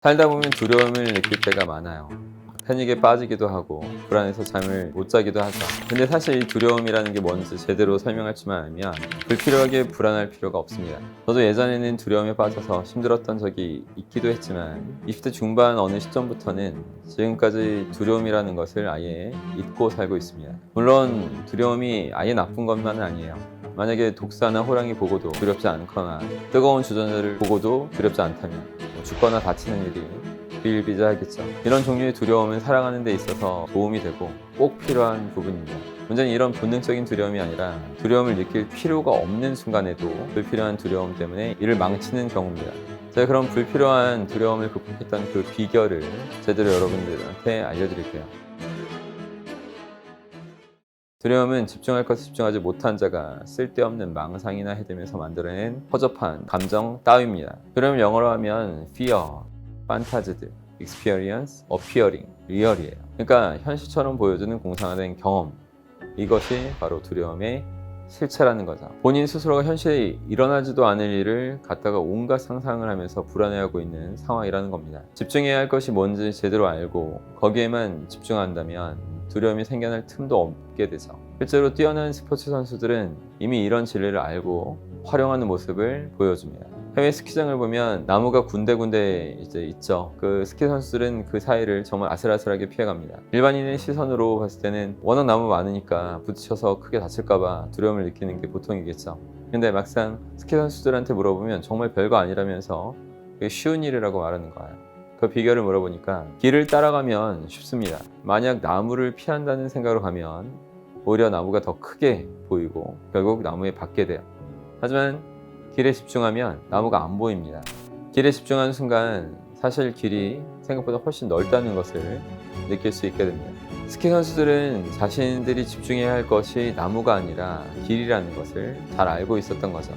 살다 보면 두려움을 느낄 때가 많아요. 패닉에 빠지기도 하고 불안해서 잠을 못 자기도 하죠. 근데 사실 이 두려움이라는 게 뭔지 제대로 설명할 줄만 알면 불필요하게 불안할 필요가 없습니다. 저도 예전에는 두려움에 빠져서 힘들었던 적이 있기도 했지만 20대 중반 어느 시점부터는 지금까지 두려움이라는 것을 아예 잊고 살고 있습니다. 물론 두려움이 아예 나쁜 것만은 아니에요. 만약에 독사나 호랑이 보고도 두렵지 않거나 뜨거운 주전자를 보고도 두렵지 않다면 죽거나 다치는 일이 비일비재하겠죠. 이런 종류의 두려움은 살아가는 데 있어서 도움이 되고 꼭 필요한 부분입니다. 문제는 이런 본능적인 두려움이 아니라 두려움을 느낄 필요가 없는 순간에도 불필요한 두려움 때문에 이를 망치는 경우입니다. 제가 그런 불필요한 두려움을 극복했던 그 비결을 제대로 여러분들한테 알려드릴게요. 두려움은 집중할 것에 집중하지 못한 자가 쓸데없는 망상이나 해대면서 만들어낸 허접한 감정 따위입니다. 두려움을 영어로 하면 fear, phantased, experience, appearing, real이에요. 그러니까 현실처럼 보여주는 공상화된 경험, 이것이 바로 두려움의 실체라는 거죠. 본인 스스로가 현실에 일어나지도 않을 일을 갖다가 온갖 상상을 하면서 불안해하고 있는 상황이라는 겁니다. 집중해야 할 것이 뭔지 제대로 알고 거기에만 집중한다면 두려움이 생겨날 틈도 없게 되죠. 실제로 뛰어난 스포츠 선수들은 이미 이런 진리를 알고 활용하는 모습을 보여줍니다. 해외 스키장을 보면 나무가 군데군데 이제 있죠. 그 스키 선수들은 그 사이를 정말 아슬아슬하게 피해갑니다. 일반인의 시선으로 봤을 때는 워낙 나무 많으니까 부딪혀서 크게 다칠까봐 두려움을 느끼는 게 보통이겠죠. 근데 막상 스키 선수들한테 물어보면 정말 별거 아니라면서 그게 쉬운 일이라고 말하는 거예요. 그 비결을 물어보니까 길을 따라가면 쉽습니다. 만약 나무를 피한다는 생각으로 가면 오히려 나무가 더 크게 보이고 결국 나무에 박게 돼요. 하지만 길에 집중하면 나무가 안 보입니다. 길에 집중하는 순간 사실 길이 생각보다 훨씬 넓다는 것을 느낄 수 있게 됩니다. 스키 선수들은 자신들이 집중해야 할 것이 나무가 아니라 길이라는 것을 잘 알고 있었던 거죠.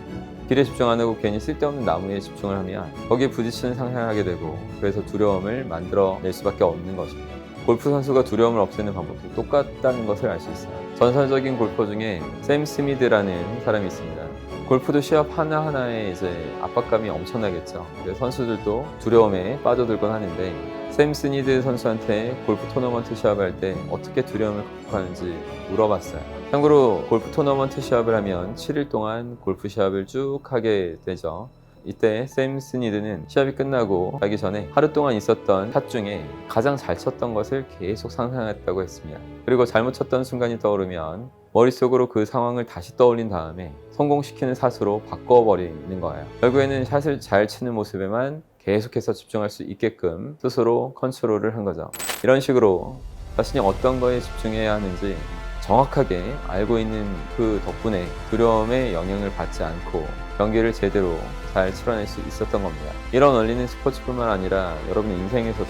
길에 집중 안 하고 괜히 쓸데없는 나무에 집중을 하면 거기에 부딪히는 상상을 하게 되고 그래서 두려움을 만들어낼 수밖에 없는 것입니다. 골프 선수가 두려움을 없애는 방법도 똑같다는 것을 알 수 있어요. 전설적인 골퍼 중에 샘 스미드라는 사람이 있습니다. 골프도 시합 하나하나에 이제 압박감이 엄청나겠죠. 그래서 선수들도 두려움에 빠져들곤 하는데 샘 스니드 선수한테 골프 토너먼트 시합을 할 때 어떻게 두려움을 극복하는지 물어봤어요. 참고로 골프 토너먼트 시합을 하면 7일 동안 골프 시합을 쭉 하게 되죠. 이때 샘 스니드는 시합이 끝나고 가기 전에 하루 동안 있었던 샷 중에 가장 잘 쳤던 것을 계속 상상했다고 했습니다. 그리고 잘못 쳤던 순간이 떠오르면 머릿속으로 그 상황을 다시 떠올린 다음에 성공시키는 샷으로 바꿔버리는 거예요. 결국에는 샷을 잘 치는 모습에만 계속해서 집중할 수 있게끔 스스로 컨트롤을 한 거죠. 이런 식으로 자신이 어떤 거에 집중해야 하는지 정확하게 알고 있는 그 덕분에 두려움의 영향을 받지 않고 경기를 제대로 잘 치러낼 수 있었던 겁니다. 이런 원리는 스포츠뿐만 아니라 여러분 인생에서도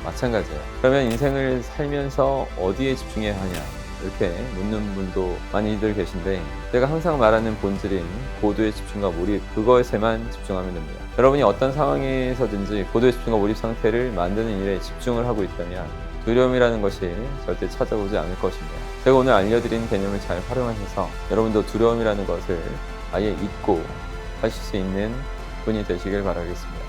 마찬가지예요. 그러면 인생을 살면서 어디에 집중해야 하냐 이렇게 묻는 분도 많이들 계신데 제가 항상 말하는 본질인 고도의 집중과 몰입, 그것에만 집중하면 됩니다. 여러분이 어떤 상황에서든지 고도의 집중과 몰입 상태를 만드는 일에 집중을 하고 있다면 두려움이라는 것이 절대 찾아오지 않을 것입니다. 제가 오늘 알려드린 개념을 잘 활용하셔서 여러분도 두려움이라는 것을 아예 잊고 하실 수 있는 분이 되시길 바라겠습니다.